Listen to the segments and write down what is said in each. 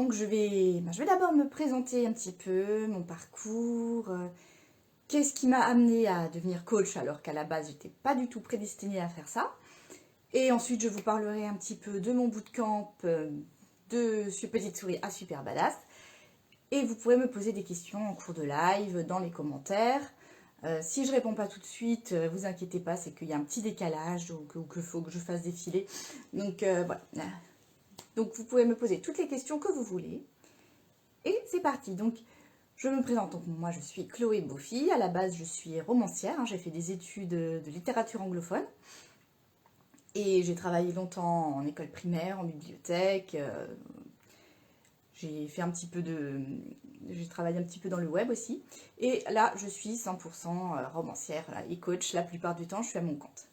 Donc je vais d'abord me présenter un petit peu, mon parcours, qu'est-ce qui m'a amené à devenir coach alors qu'à la base j'étais pas du tout prédestinée à faire ça. Et ensuite je vous parlerai un petit peu de mon bootcamp de Petite Souris à Super Badass. Et vous pourrez me poser des questions en cours de live, dans les commentaires. Si je réponds pas tout de suite, vous inquiétez pas, c'est qu'il y a un petit décalage ou qu'il faut que je fasse défiler. Donc voilà. Donc vous pouvez me poser toutes les questions que vous voulez. Et c'est parti. Donc je me présente. Donc, moi je suis Chloé Beaufy. À la base je suis romancière. J'ai fait des études de littérature anglophone. Et j'ai travaillé longtemps en école primaire, en bibliothèque. J'ai travaillé un petit peu dans le web aussi. Et là, je suis 100% romancière et coach. La plupart du temps, je suis à mon compte.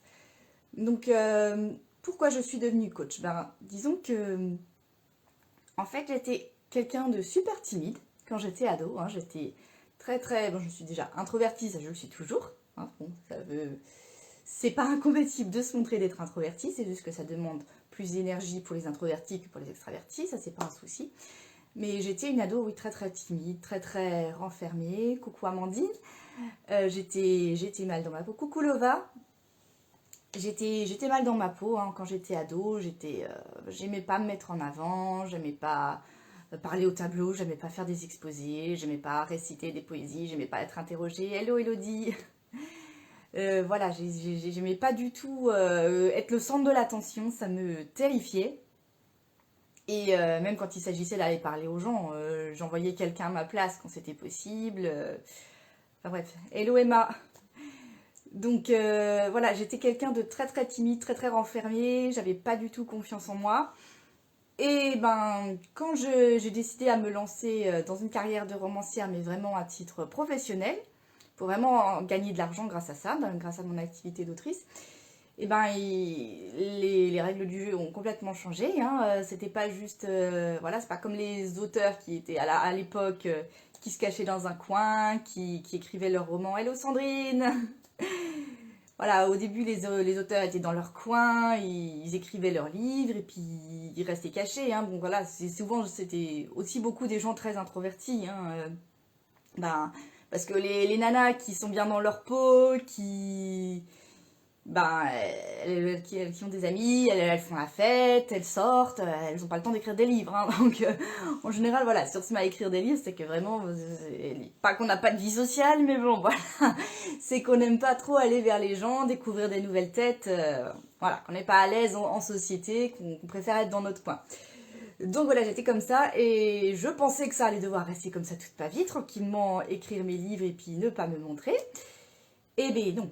Donc, pourquoi je suis devenue coach? Disons que, en fait, j'étais quelqu'un de super timide quand j'étais ado. J'étais très... Bon, je suis déjà introvertie, ça je le suis toujours. Bon, c'est pas incompatible de se montrer d'être introverti, c'est juste que ça demande plus d'énergie pour les introvertis que pour les extravertis, ça c'est pas un souci. Mais j'étais une ado, oui, très timide, très renfermée. Coucou Amandine. J'étais mal dans ma peau. Coucou Lova. J'étais mal dans ma peau quand j'étais ado. J'aimais pas me mettre en avant, j'aimais pas parler au tableau, j'aimais pas faire des exposés, j'aimais pas réciter des poésies, j'aimais pas être interrogée. Hello Elodie. Voilà, j'aimais pas du tout être le centre de l'attention, ça me terrifiait. Et même quand il s'agissait d'aller parler aux gens, j'envoyais quelqu'un à ma place quand c'était possible. Enfin bref, hello Emma. Donc voilà, j'étais quelqu'un de très timide, très renfermé, j'avais pas du tout confiance en moi. Et quand j'ai décidé à me lancer dans une carrière de romancière, mais vraiment à titre professionnel, pour vraiment gagner de l'argent grâce à ça, grâce à mon activité d'autrice, et les règles du jeu ont complètement changé. C'était pas juste, voilà, c'est pas comme les auteurs qui étaient à l'époque, qui se cachaient dans un coin, qui écrivaient leurs romans. Hello Sandrine. Voilà, au début les auteurs étaient dans leur coin, ils écrivaient leurs livres et puis ils restaient cachés. Bon voilà, souvent c'était aussi beaucoup des gens très introvertis. Parce que les nanas qui sont bien dans leur peau, qui ont des amis, elles font la fête, elles sortent, elles n'ont pas le temps d'écrire des livres. Donc, en général, voilà, si on se met à écrire des livres, c'est que vraiment, pas qu'on n'a pas de vie sociale, mais bon, voilà, c'est qu'on n'aime pas trop aller vers les gens, découvrir des nouvelles têtes, voilà, qu'on n'est pas à l'aise en société, qu'on préfère être dans notre coin. Donc voilà, j'étais comme ça et je pensais que ça allait devoir rester comme ça toute ma vie, tranquillement écrire mes livres et puis ne pas me montrer. Eh bien non.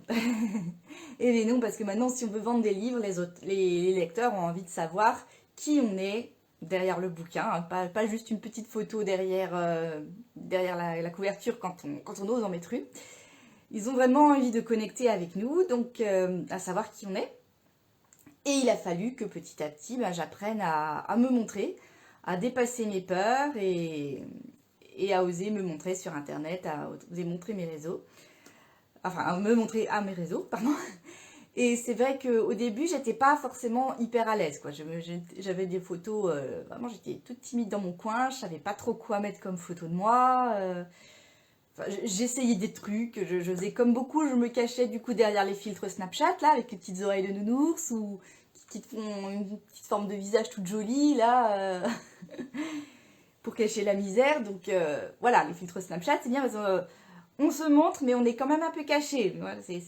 Eh bien non, parce que maintenant, si on veut vendre des livres, les lecteurs ont envie de savoir qui on est derrière le bouquin, pas juste une petite photo derrière la couverture quand on ose en mettre une. Ils ont vraiment envie de connecter avec nous, donc à savoir qui on est. Et il a fallu que petit à petit, j'apprenne à me montrer, à dépasser mes peurs et à oser me montrer sur Internet, à oser montrer mes réseaux. Enfin, à me montrer à mes réseaux, pardon. Et c'est vrai qu'au début, j'étais pas forcément hyper à l'aise, quoi. J'avais des photos, vraiment, j'étais toute timide dans mon coin, je savais pas trop quoi mettre comme photo de moi. J'essayais des trucs, je faisais comme beaucoup, je me cachais du coup derrière les filtres Snapchat, là, avec les petites oreilles de nounours, ou qui te font une petite forme de visage toute jolie, là, pour cacher la misère. Donc voilà, les filtres Snapchat, c'est bien parce qu'on se montre, mais on est quand même un peu caché. Voilà, c'est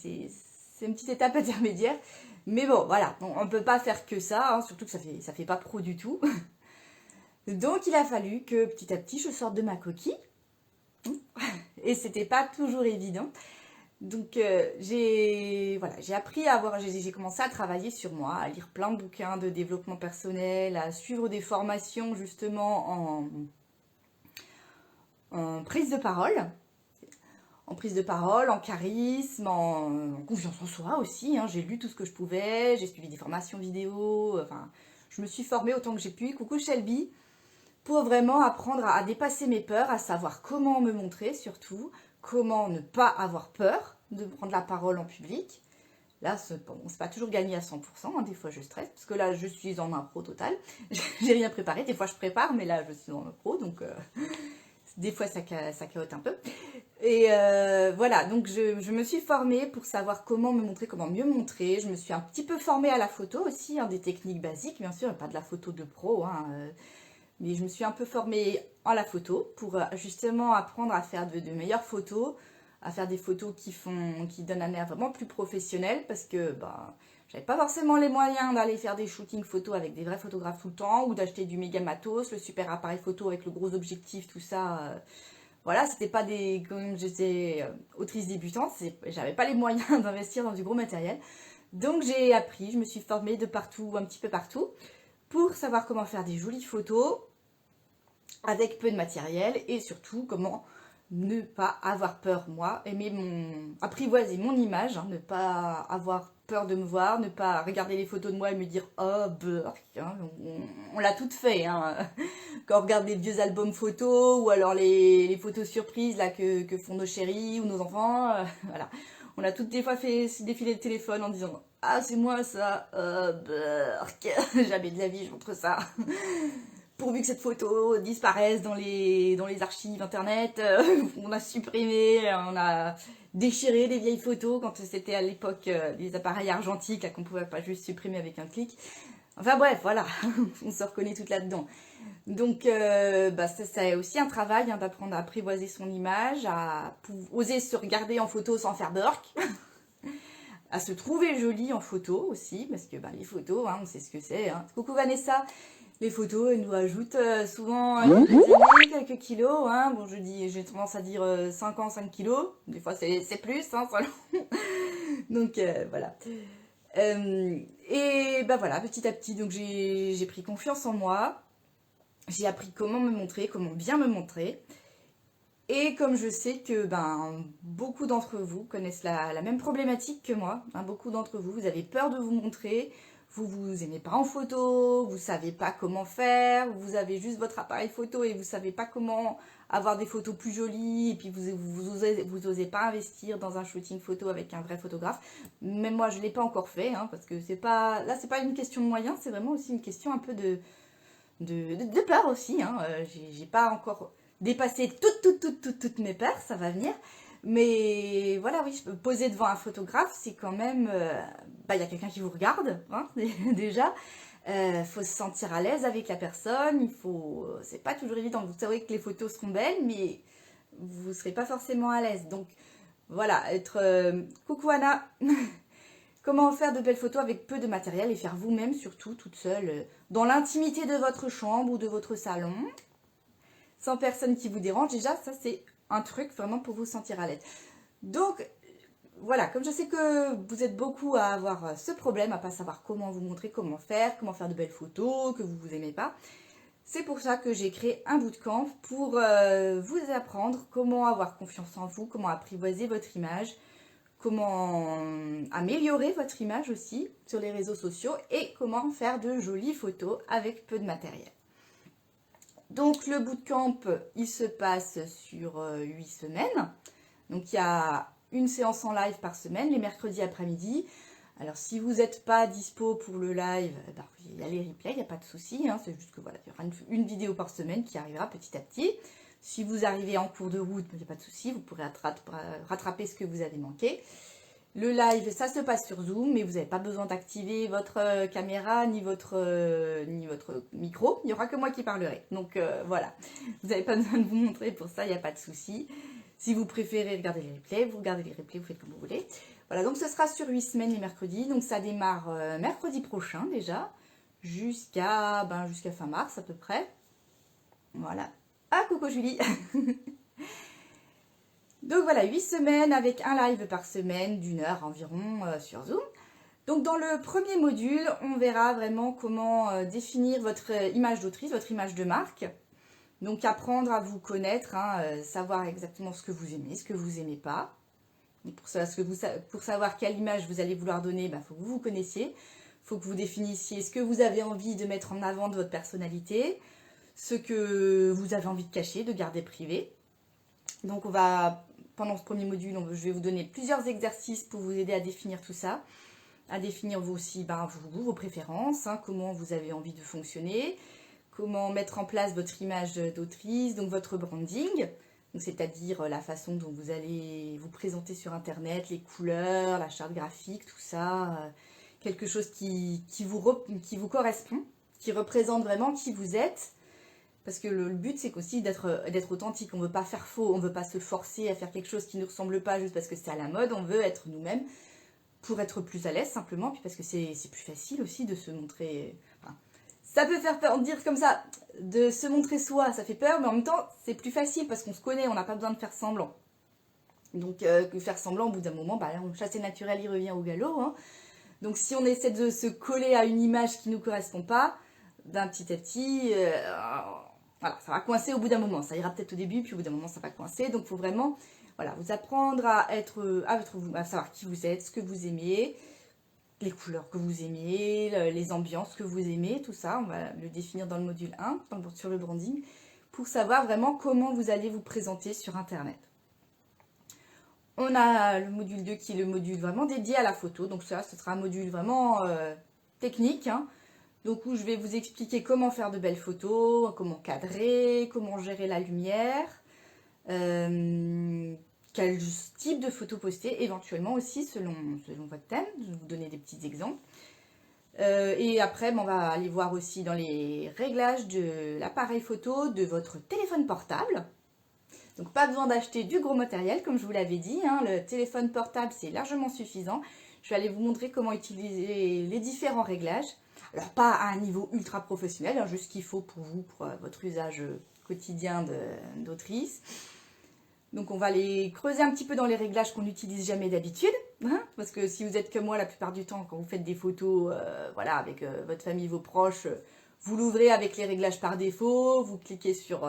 une petite étape intermédiaire. Mais bon, voilà, on ne peut pas faire que ça, surtout que ça fait pas pro du tout. Donc il a fallu que petit à petit je sorte de ma coquille. Et c'était pas toujours évident. Donc j'ai appris j'ai commencé à travailler sur moi, à lire plein de bouquins de développement personnel, à suivre des formations justement en prise de parole. En prise de parole, en charisme, en confiance en soi aussi. J'ai lu tout ce que je pouvais, j'ai suivi des formations vidéo, enfin, je me suis formée autant que j'ai pu. Coucou Shelby, pour vraiment apprendre à dépasser mes peurs, à savoir comment me montrer surtout, comment ne pas avoir peur de prendre la parole en public. Là, bon, c'est pas toujours gagné à 100%, hein, des fois je stresse, parce que là, je suis en impro total. J'ai rien préparé, des fois je prépare, mais là, je suis en impro, donc des fois ça caote un peu. Et voilà, donc je me suis formée pour savoir comment me montrer, comment mieux montrer. Je me suis un petit peu formée à la photo aussi, hein, des techniques basiques, bien sûr, pas de la photo de pro, hein, mais je me suis un peu formée à la photo pour justement apprendre à faire de meilleures photos, à faire des photos qui donnent un air vraiment plus professionnel, parce que bah, j'avais pas forcément les moyens d'aller faire des shootings photos avec des vrais photographes tout le temps, ou d'acheter du méga matos, le super appareil photo avec le gros objectif, tout ça. Voilà, c'était pas des. Comme j'étais autrice débutante, j'avais pas les moyens d'investir dans du gros matériel. Donc j'ai appris, je me suis formée de partout, un petit peu partout, pour savoir comment faire des jolies photos avec peu de matériel et surtout comment ne pas avoir peur, moi, apprivoiser mon image, hein, ne pas avoir peur de me voir, ne pas regarder les photos de moi et me dire oh Burk, hein, on l'a toutes fait, hein. Quand on regarde les vieux albums photos ou alors les photos surprises là que font nos chéris ou nos enfants, voilà, on a toutes des fois fait défiler le téléphone en disant ah c'est moi ça, Burk, jamais de la vie je montre ça. Pourvu que cette photo disparaisse dans les archives internet, on a supprimé, on a déchiré des vieilles photos quand c'était à l'époque des appareils argentiques qu'on pouvait pas juste supprimer avec un clic. Enfin bref, voilà, on se reconnaît tout là-dedans. Donc bah, c'est aussi un travail, hein, d'apprendre à apprivoiser son image, à oser se regarder en photo sans faire burk, à se trouver jolie en photo aussi, parce que bah, les photos, hein, on sait ce que c'est. Hein. Coucou Vanessa, les photos, elles nous rajoutent souvent quelques années, quelques kilos. Hein. Bon, j'ai tendance à dire 5 ans, 5 kilos. Des fois, c'est plus, hein, selon. Donc, voilà. Et bah voilà, petit à petit, donc j'ai pris confiance en moi. J'ai appris comment me montrer, comment bien me montrer. Et comme je sais que ben, beaucoup d'entre vous connaissent la même problématique que moi, hein, beaucoup d'entre vous, vous avez peur de vous montrer, vous vous aimez pas en photo, vous savez pas comment faire, vous avez juste votre appareil photo et vous savez pas comment avoir des photos plus jolies, et puis vous osez pas investir dans un shooting photo avec un vrai photographe. Même moi je l'ai pas encore fait, hein, parce que c'est pas une question de moyens, c'est vraiment aussi une question un peu de peur aussi. Hein. J'ai pas encore dépassé toutes mes peurs, ça va venir. Mais voilà, oui, poser devant un photographe, c'est quand même... bah, y a quelqu'un qui vous regarde, hein, déjà. Faut se sentir à l'aise avec la personne. C'est pas toujours évident. Vous savez que les photos seront belles, mais vous serez pas forcément à l'aise. Donc voilà, coucou Anna. Comment faire de belles photos avec peu de matériel et faire vous-même, surtout toute seule, dans l'intimité de votre chambre ou de votre salon, sans personne qui vous dérange. Déjà, ça c'est un truc vraiment pour vous sentir à l'aise. Donc voilà, comme je sais que vous êtes beaucoup à avoir ce problème, à pas savoir comment vous montrer, comment faire de belles photos, que vous vous aimez pas, c'est pour ça que j'ai créé un bootcamp pour vous apprendre comment avoir confiance en vous, comment apprivoiser votre image, comment améliorer votre image aussi sur les réseaux sociaux et comment faire de jolies photos avec peu de matériel. Donc le bootcamp, il se passe sur 8 semaines. Donc il y a une séance en live par semaine, les mercredis après-midi. Alors si vous n'êtes pas dispo pour le live, ben, il y a les replays, il n'y a pas de souci. Hein, c'est juste que voilà, il y aura une vidéo par semaine qui arrivera petit à petit. Si vous arrivez en cours de route, il n'y a pas de souci, vous pourrez rattraper ce que vous avez manqué. Le live, ça se passe sur Zoom, mais vous n'avez pas besoin d'activer votre caméra ni votre micro. Il n'y aura que moi qui parlerai. Donc voilà, vous n'avez pas besoin de vous montrer pour ça, il n'y a pas de souci. Si vous préférez regarder les replays, vous regardez les replays, vous faites comme vous voulez. Voilà, donc ce sera sur 8 semaines les mercredis. Donc ça démarre mercredi prochain déjà, jusqu'à fin mars à peu près. Voilà. Ah, coucou Julie. Donc voilà, 8 semaines avec un live par semaine d'une heure environ sur Zoom. Donc dans le premier module, on verra vraiment comment définir votre image d'autrice, votre image de marque. Donc apprendre à vous connaître, hein, savoir exactement ce que vous aimez, ce que vous n'aimez pas. Et pour savoir quelle image vous allez vouloir donner, il faut que vous vous connaissiez. Il faut que vous définissiez ce que vous avez envie de mettre en avant de votre personnalité, ce que vous avez envie de cacher, de garder privé. Donc pendant ce premier module, je vais vous donner plusieurs exercices pour vous aider à définir tout ça. à définir vous aussi vos préférences, hein, comment vous avez envie de fonctionner, comment mettre en place votre image d'autrice, donc votre branding, c'est-à-dire la façon dont vous allez vous présenter sur internet, les couleurs, la charte graphique, tout ça, quelque chose qui vous correspond, qui représente vraiment qui vous êtes. Parce que le but, c'est aussi d'être authentique. On ne veut pas faire faux, on ne veut pas se forcer à faire quelque chose qui ne nous ressemble pas juste parce que c'est à la mode. On veut être nous-mêmes pour être plus à l'aise simplement, puis parce que c'est plus facile aussi de se montrer. Enfin, ça peut faire peur, dire comme ça, de se montrer soi, ça fait peur, mais en même temps, c'est plus facile parce qu'on se connaît, on n'a pas besoin de faire semblant. Donc, que faire semblant, au bout d'un moment, le chassé naturel, il revient au galop. Hein. Donc, si on essaie de se coller à une image qui ne nous correspond pas, d'un petit à petit, voilà, ça va coincer au bout d'un moment. Ça ira peut-être au début, puis au bout d'un moment, ça va coincer. Donc, il faut vraiment vous apprendre à savoir qui vous êtes, ce que vous aimez, les couleurs que vous aimez, les ambiances que vous aimez, tout ça. On va le définir dans le module 1, sur le branding, pour savoir vraiment comment vous allez vous présenter sur Internet. On a le module 2 qui est le module vraiment dédié à la photo. Donc ça, ce sera un module vraiment technique. Hein. Donc où je vais vous expliquer comment faire de belles photos, comment cadrer, comment gérer la lumière, quel type de photos poster, éventuellement aussi selon votre thème. Je vais vous donner des petits exemples. Et après, on va aller voir aussi dans les réglages de l'appareil photo de votre téléphone portable. Donc pas besoin d'acheter du gros matériel, comme je vous l'avais dit. Hein, le téléphone portable, c'est largement suffisant. Je vais aller vous montrer comment utiliser les différents réglages. Alors pas à un niveau ultra professionnel, hein, juste ce qu'il faut pour vous, pour votre usage quotidien d'autrice. Donc on va les creuser un petit peu dans les réglages qu'on n'utilise jamais d'habitude. Hein, parce que si vous êtes comme moi, la plupart du temps, quand vous faites des photos avec votre famille, vos proches, vous l'ouvrez avec les réglages par défaut, vous cliquez sur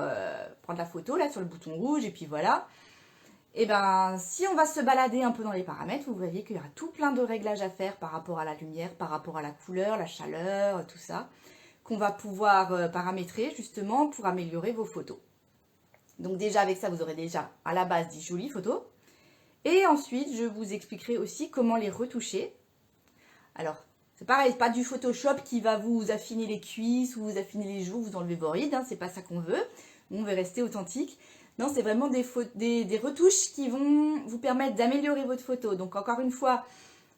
prendre la photo, là, sur le bouton rouge, et puis voilà. Et bien, si on va se balader un peu dans les paramètres, vous voyez qu'il y aura tout plein de réglages à faire par rapport à la lumière, par rapport à la couleur, la chaleur, tout ça, qu'on va pouvoir paramétrer justement pour améliorer vos photos. Donc déjà, avec ça, vous aurez déjà à la base des jolies photos. Et ensuite, je vous expliquerai aussi comment les retoucher. Alors, c'est pareil, pas du Photoshop qui va vous affiner les cuisses ou vous affiner les joues, vous enlever vos rides, hein, c'est pas ça qu'on veut. On veut rester authentique. Non, c'est vraiment des retouches qui vont vous permettre d'améliorer votre photo. Donc encore une fois,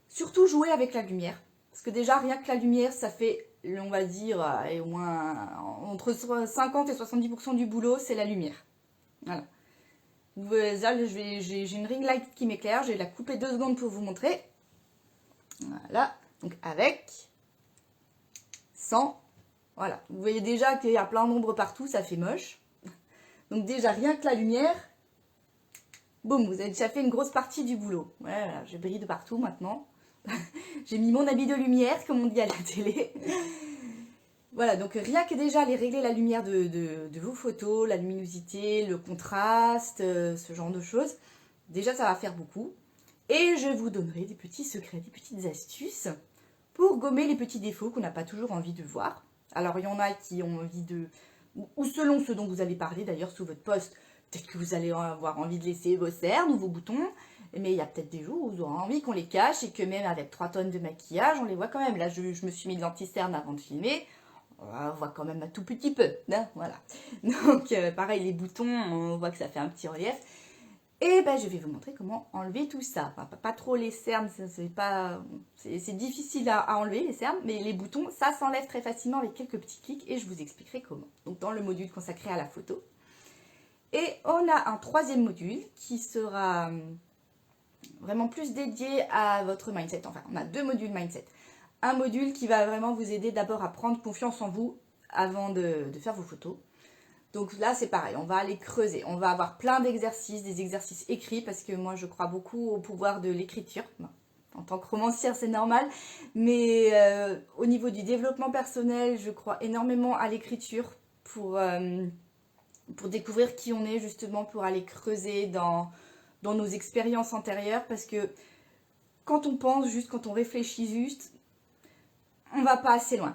surtout jouer avec la lumière. Parce que déjà, rien que la lumière, ça fait, on va dire, au moins entre 50 et 70% du boulot, c'est la lumière. Voilà. Là, j'ai une ring light qui m'éclaire, je vais la couper 2 secondes pour vous montrer. Voilà. Donc avec, sans, voilà. Vous voyez déjà qu'il y a plein d'ombres partout, ça fait moche. Donc déjà, rien que la lumière, boum, vous avez déjà fait une grosse partie du boulot. Voilà, je brille de partout maintenant. J'ai mis mon habit de lumière, comme on dit à la télé. Voilà, donc rien que déjà aller régler la lumière de vos photos, la luminosité, le contraste, ce genre de choses, déjà ça va faire beaucoup. Et je vous donnerai des petits secrets, des petites astuces pour gommer les petits défauts qu'on n'a pas toujours envie de voir. Alors il y en a qui ont envie de, ou selon ce dont vous allez parler d'ailleurs sous votre post, peut-être que vous allez avoir envie de laisser vos cernes ou vos boutons, mais il y a peut-être des jours où vous aurez envie qu'on les cache et que même avec 3 tonnes de maquillage, on les voit quand même. Là, je me suis mis de l'anti-cerne avant de filmer. On voit quand même un tout petit peu, hein, voilà. Donc pareil, les boutons, on voit que ça fait un petit relief. Et je vais vous montrer comment enlever tout ça. Enfin, pas trop les cernes, c'est difficile à enlever les cernes, mais les boutons, ça s'enlève très facilement avec quelques petits clics et je vous expliquerai comment. Donc dans le module consacré à la photo. Et on a un 3e module qui sera vraiment plus dédié à votre mindset. Enfin, on a 2 modules mindset. Un module qui va vraiment vous aider d'abord à prendre confiance en vous avant de faire vos photos. Donc là, c'est pareil, on va aller creuser. On va avoir plein d'exercices, des exercices écrits, parce que moi, je crois beaucoup au pouvoir de l'écriture. Bon, en tant que romancière, c'est normal. Mais au niveau du développement personnel, je crois énormément à l'écriture pour découvrir qui on est, justement, pour aller creuser dans nos expériences antérieures. Parce que quand on pense juste, quand on réfléchit juste, on va pas assez loin.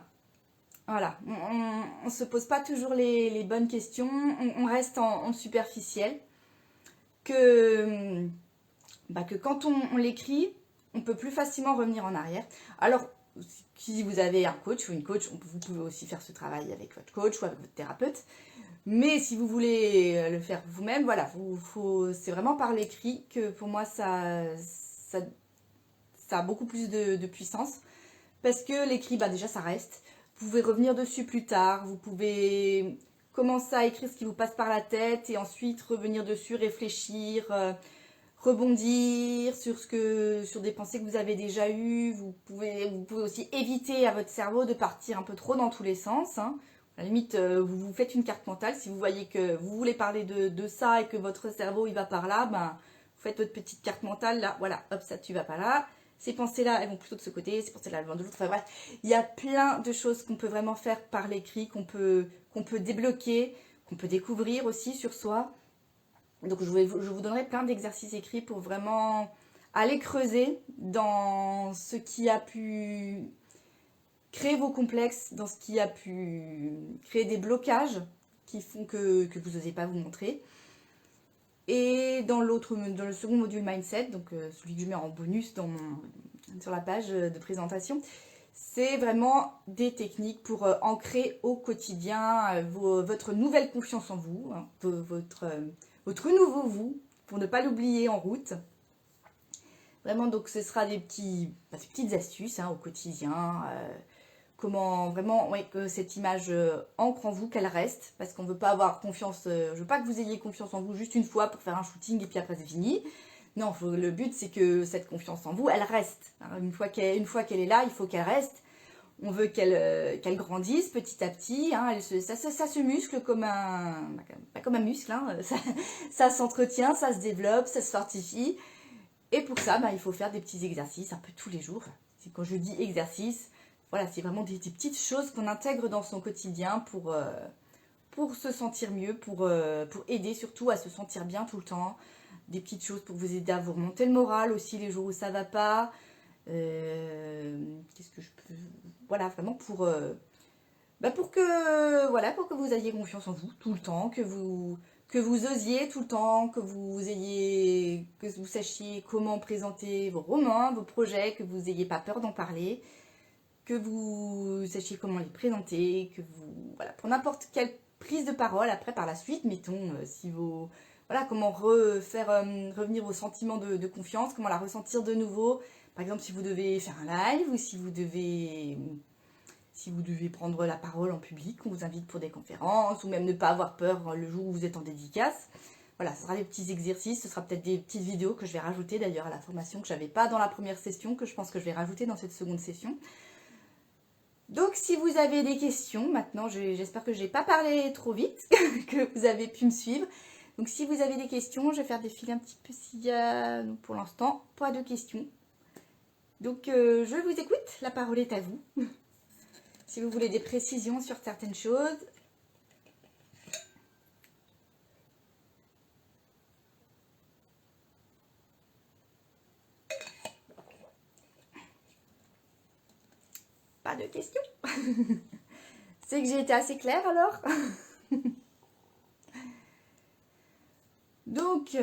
Voilà, on ne se pose pas toujours les bonnes questions, on reste en superficiel. Que quand on l'écrit, on peut plus facilement revenir en arrière. Alors, si vous avez un coach ou une coach, vous pouvez aussi faire ce travail avec votre coach ou avec votre thérapeute. Mais si vous voulez le faire vous-même, voilà, c'est vraiment par l'écrit que pour moi ça a beaucoup plus de puissance. Parce que l'écrit, bah déjà ça reste. Vous pouvez revenir dessus plus tard, vous pouvez commencer à écrire ce qui vous passe par la tête et ensuite revenir dessus, réfléchir, rebondir sur des pensées que vous avez déjà eues. Vous pouvez aussi éviter à votre cerveau de partir un peu trop dans tous les sens. Hein. À la limite, vous vous faites une carte mentale. Si vous voyez que vous voulez parler de ça et que votre cerveau il va par là, ben, vous faites votre petite carte mentale. Là, voilà, hop, ça tu vas pas là. Ces pensées-là, elles vont plutôt de ce côté, ces pensées-là, elles vont de l'autre. Enfin bref, il y a plein de choses qu'on peut vraiment faire par l'écrit, qu'on peut débloquer, qu'on peut découvrir aussi sur soi. Donc je vous donnerai plein d'exercices écrits pour vraiment aller creuser dans ce qui a pu créer vos complexes, dans ce qui a pu créer des blocages qui font que vous n'osez pas vous montrer. Et dans le second module Mindset, donc celui que je mets en bonus sur la page de présentation, c'est vraiment des techniques pour ancrer au quotidien votre nouvelle confiance en vous, hein, votre nouveau vous, pour ne pas l'oublier en route. Vraiment, donc ce sera des petites astuces hein, au quotidien. Comment vraiment que cette image ancre en vous, qu'elle reste, parce qu'on ne veut pas avoir confiance, je veux pas que vous ayez confiance en vous juste une fois pour faire un shooting et puis après c'est fini. Non, le but c'est que cette confiance en vous, elle reste. Une fois qu'elle est là, il faut qu'elle reste. On veut qu'elle grandisse petit à petit. Hein, ça se muscle comme un muscle. Hein, ça s'entretient, ça se développe, ça se fortifie. Et pour ça, il faut faire des petits exercices un peu tous les jours. Quand je dis exercice, voilà, c'est vraiment des petites choses qu'on intègre dans son quotidien pour se sentir mieux, pour aider surtout à se sentir bien tout le temps. Des petites choses pour vous aider à vous remonter le moral aussi les jours où ça va pas. Qu'est-ce que je peux... Voilà, vraiment pour que vous ayez confiance en vous tout le temps, que vous osiez tout le temps, que vous sachiez comment présenter vos romans, vos projets, que vous n'ayez pas peur d'en parler, que vous sachiez comment les présenter, voilà, pour n'importe quelle prise de parole après par la suite, mettons, comment revenir au sentiment de confiance, comment la ressentir de nouveau, par exemple si vous devez faire un live ou si vous devez prendre la parole en public, on vous invite pour des conférences, ou même ne pas avoir peur le jour où vous êtes en dédicace. Voilà, ce sera des petits exercices, ce sera peut-être des petites vidéos que je vais rajouter d'ailleurs à la formation que je n'avais pas dans la première session, que je pense que je vais rajouter dans cette seconde session. Donc si vous avez des questions, maintenant j'espère que je n'ai pas parlé trop vite, que vous avez pu me suivre. Donc si vous avez des questions, je vais faire défiler un petit peu s'il y a, pour l'instant, pas de questions. Donc je vous écoute, la parole est à vous. Si vous voulez des précisions sur certaines choses. Pas de questions. C'est que j'ai été assez claire alors. Donc,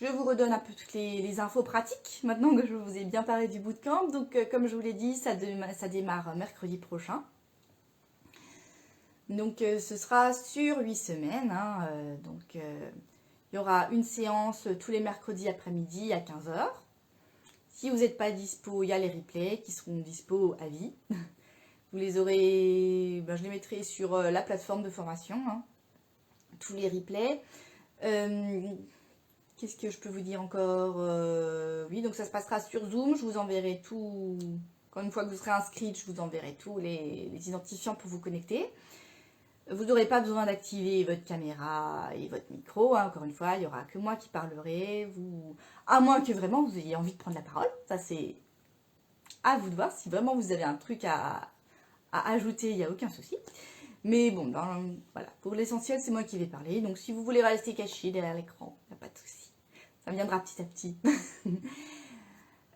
je vous redonne un peu toutes les infos pratiques, maintenant que je vous ai bien parlé du bootcamp. Donc, comme je vous l'ai dit, ça démarre mercredi prochain. Donc, ce sera sur 8 semaines. Hein, il y aura une séance tous les mercredis après-midi à 15 h. Si vous n'êtes pas dispo, il y a les replays qui seront dispo à vie. Vous les aurez, je les mettrai sur la plateforme de formation, hein, tous les replays. Qu'est-ce que je peux vous dire encore? Oui, donc ça se passera sur Zoom. Je vous enverrai tout. Quand une fois que vous serez inscrite, je vous enverrai tous les identifiants pour vous connecter. Vous n'aurez pas besoin d'activer votre caméra et votre micro. Hein. Encore une fois, il n'y aura que moi qui parlerai. À moins que vraiment vous ayez envie de prendre la parole. Ça, c'est à vous de voir. Si vraiment vous avez un truc à ajouter, il n'y a aucun souci. Mais bon, voilà, pour l'essentiel, c'est moi qui vais parler. Donc, si vous voulez rester caché derrière l'écran, il n'y a pas de souci. Ça viendra petit à petit.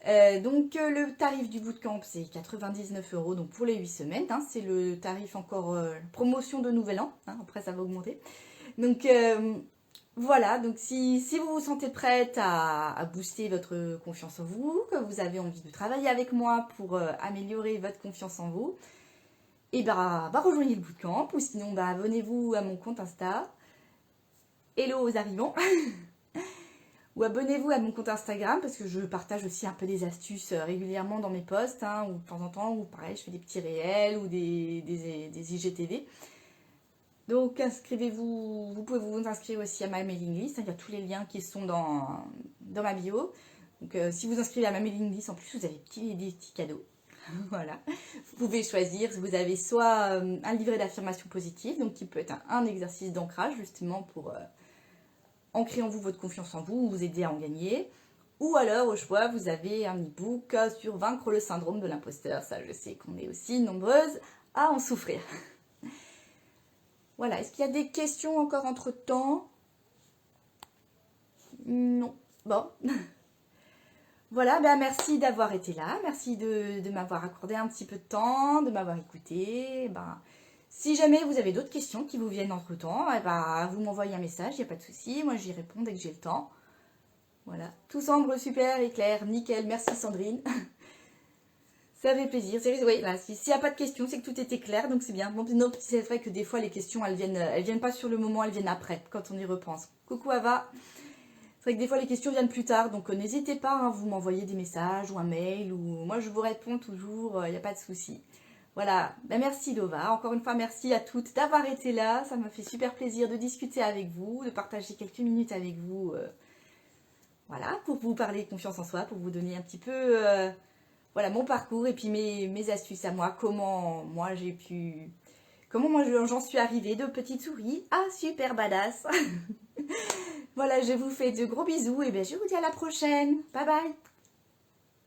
Le tarif du bootcamp, c'est 99 €, donc pour les 8 semaines. Hein, c'est le tarif encore promotion de Nouvel An. Hein, après, ça va augmenter. Donc, Voilà, donc si vous vous sentez prête à booster votre confiance en vous, que vous avez envie de travailler avec moi pour améliorer votre confiance en vous, et bah rejoignez le bootcamp, ou sinon abonnez-vous à mon compte Insta. Hello aux arrivants. Ou abonnez-vous à mon compte Instagram, parce que je partage aussi un peu des astuces régulièrement dans mes posts, hein, ou de temps en temps, ou pareil, je fais des petits réels ou des IGTV. Donc inscrivez-vous, vous pouvez vous inscrire aussi à ma mailing list, hein, il y a tous les liens qui sont dans ma bio. Donc si vous inscrivez à ma mailing list, en plus vous avez des petits cadeaux. Voilà, vous pouvez choisir, vous avez soit un livret d'affirmation positive, donc qui peut être un exercice d'ancrage justement pour ancrer en vous votre confiance en vous, ou vous aider à en gagner. Ou alors au choix, vous avez un e-book sur vaincre le syndrome de l'imposteur. Ça, je sais qu'on est aussi nombreuses à en souffrir. Voilà, est-ce qu'il y a des questions encore entre-temps? Non. Bon. Voilà, merci d'avoir été là. Merci de m'avoir accordé un petit peu de temps, de m'avoir écouté. Si jamais vous avez d'autres questions qui vous viennent entre-temps, vous m'envoyez un message, il n'y a pas de souci. Moi, j'y réponds dès que j'ai le temps. Voilà, tout semble super et clair, nickel. Merci Sandrine. Ça fait plaisir. Oui, là, s'il n'y a pas de questions, c'est que tout était clair, donc c'est bien. Bon, c'est vrai que des fois, les questions, elles viennent pas sur le moment, elles viennent après, quand on y repense. Coucou Ava. C'est vrai que des fois, les questions viennent plus tard, donc n'hésitez pas, hein, vous m'envoyez des messages ou un mail, ou moi, je vous réponds toujours, il n'y a pas de souci. Voilà, merci Lova. Encore une fois, merci à toutes d'avoir été là. Ça m'a fait super plaisir de discuter avec vous, de partager quelques minutes avec vous. Voilà, pour vous parler de confiance en soi, pour vous donner un petit peu... voilà mon parcours et puis mes astuces à moi, comment moi j'en suis arrivée de petite souris à super badass. Voilà, je vous fais de gros bisous et je vous dis à la prochaine. Bye bye.